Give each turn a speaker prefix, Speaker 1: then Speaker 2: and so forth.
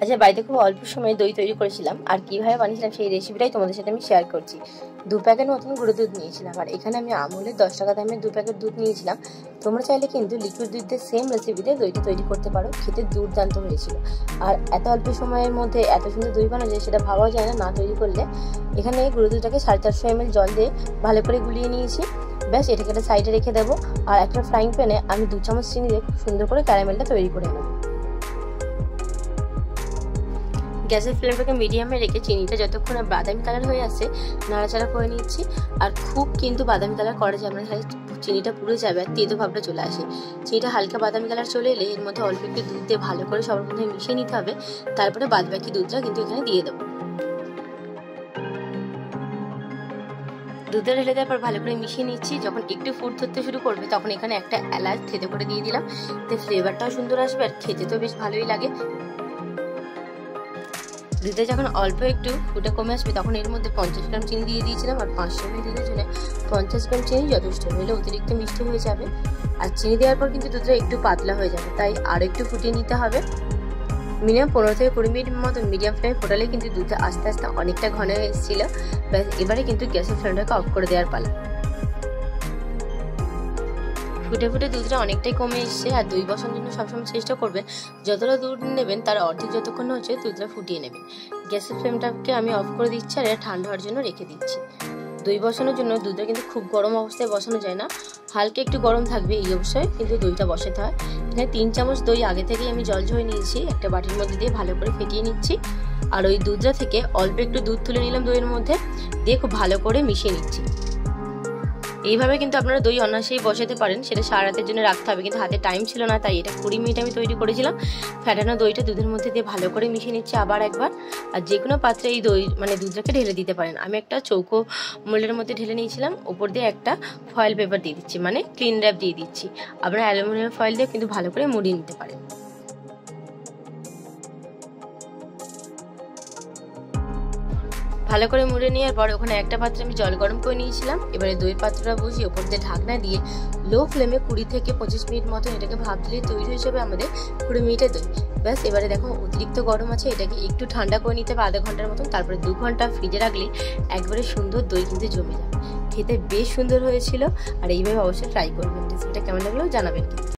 Speaker 1: আচ্ছা, বাড়িতে খুব অল্প সময়ে দই তৈরি করেছিলাম, আর কিভাবে বানিয়েছিলাম সেই রেসিপিটাই তোমাদের সাথে আমি শেয়ার করছি। 2 প্যাকেট মতন গুঁড়ো দুধ নিয়েছিলাম, আর এখানে আমি আমুলের 10 টাকা দামের 2 প্যাকেট দুধ নিয়েছিলাম। তোমরা চাইলে কিন্তু লিকুইড দুধের সেম রেসিপিতে দইটা তৈরি করতে পারো, খেতে দুর্দান্ত হয়েছিল। আর এত অল্প সময়ের মধ্যে এত সুন্দর দই বানানো যায় সেটা ভাবাও যায় না তৈরি করলে। এখানে গুঁড়ো দুধটাকে 450 ml জল দিয়ে ভালো করে গুলিয়ে নিয়েছি। ব্যাস, এটাকে একটা সাইডে রেখে দেবো। আর একটা ফ্রাইং প্যানে আমি 2 চামচ চিনি দিয়ে খুব সুন্দর করে ক্যারামেলটা তৈরি করে নেবো। গ্যাসের ফ্লেমটাকে মিডিয়ামে রেখে চিনিটা যতক্ষণ বাদামি কালার হয়ে আসছে নাড়াচাড়া করে নিচ্ছি। আর খুব কিন্তু বাদামি কালার করা যাবে না, চিনিটা পুড়ে যাবে আর তেতো ভাবটা চলে আসে। চিনিটা হালকা বাদামি কালার চলে এলে এর মধ্যে অল্প একটু দুধ দিয়ে ভালো করে সবার মধ্যে মিশিয়ে নিতে হবে। তারপরে বাদবাকি দুধটা কিন্তু এখানে দিয়ে দেবো। দুধটা ঢেলে দেওয়ার পর ভালো করে মিশিয়ে নিচ্ছি। যখন একটু ফুট ধরতে শুরু করবে তখন এখানে একটা এলাচ থেতো করে দিয়ে দিলাম, এতে ফ্লেভারটাও সুন্দর আসবে আর খেতে তো বেশ ভালোই লাগে। দুধে যখন অল্প একটু ফুটে কমে আসবে তখন এর মধ্যে 50 গ্রাম চিনি দিয়ে দিয়েছিলাম, আর 500 ml দুধের জন্য 50 গ্রাম চিনি যথেষ্ট, নইলে অতিরিক্ত মিষ্টি হয়ে যাবে। আর চিনি দেওয়ার পর কিন্তু দুধটা একটু পাতলা হয়ে যাবে, তাই আর একটু ফুটিয়ে নিতে হবে। মিনিমাম 15 থেকে 20 মিনিট মতো মিডিয়াম ফ্লেমে ফোটালে কিন্তু দুধটা আস্তে আস্তে অনেকটা ঘন হয়ে এসেছিল। ব্যাস, এবারে কিন্তু গ্যাসের ফ্লেমটাকে অফ করে দেওয়ার পালা। ফুটে ফুটে দুধটা অনেকটাই কমে এসছে। আর দই বসানোর জন্য সবসময় চেষ্টা করবেন যতটা দুধ নেবেন তার অর্ধেক যতক্ষণ হচ্ছে দুধটা ফুটিয়ে নেবেন। গ্যাসের ফ্লেমটাকে আমি অফ করে দিচ্ছি আর এটা ঠান্ডা হওয়ার জন্য রেখে দিচ্ছি। দই বসানোর জন্য দুধটা কিন্তু খুব গরম অবস্থায় বসানো যায় না, হালকা একটু গরম থাকবে এই অবস্থায় কিন্তু দইটা বসাতে হয়। এখানে 3 চামচ দই আগে থেকেই আমি জল ঝরিয়ে নিয়েছি, একটা বাটির মধ্যে দিয়ে ভালো করে ফেটিয়ে নিচ্ছি। আর ওই দুধটা থেকে অল্প একটু দুধ তুলে নিলাম দইয়ের মধ্যে দিয়ে খুব ভালো করে মিশিয়ে নিচ্ছি। এইভাবে কিন্তু আপনারা দই অনায়াসেই বসাতে পারেন, সেটা সারা রাতের জন্য রাখতে হবে, কিন্তু হাতে টাইম ছিল না তাই এটা 20 মিনিট আমি তৈরি করেছিলাম। ফ্যাটানো দইটা দুধের মধ্যে দিয়ে ভালো করে মিশিয়ে নিচ্ছি আবার একবার। আর যে কোনো পাত্রে এই দই দুধটাকে ঢেলে দিতে পারেন। আমি একটা চৌকো মোল্ডের মধ্যে ঢেলে নিয়েছিলাম, ওপর দিয়ে একটা ফয়েল পেপার দিয়ে দিচ্ছি, ক্লিন র্যাপ দিয়ে দিচ্ছি। আপনারা অ্যালুমিনিয়াম ফয়েল দিয়ে কিন্তু ভালো করে মুড়িয়ে নিতে পারেন। ভালো করে মুড়ে নেওয়ার পর ওখানে একটা পাত্রে আমি জল গরম করে নিয়েছিলাম। এবারে দই পাত্রটা বসিয়ে ওপর দিয়ে ঢাকনা দিয়ে লো ফ্লেমে 20 থেকে 25 মিনিট মতো এটাকে ভাপ দিলে তৈরি হয়ে যাবে আমাদের 20 মিনিটের দই। ব্যাস, এবারে দেখো অতিরিক্ত গরম আছে, এটাকে একটু ঠান্ডা করে নিতে হবে আধা ঘন্টার মতন। তারপরে 2 ঘন্টা ফ্রিজে রাখলে একবারে সুন্দর দই কিন্তু জমে যাবে, খেতে বেশ সুন্দর হয়েছিল। আর এইভাবে অবশ্যই ট্রাই করবেন। রেসিপিটা কেমন লাগলো জানাবেন।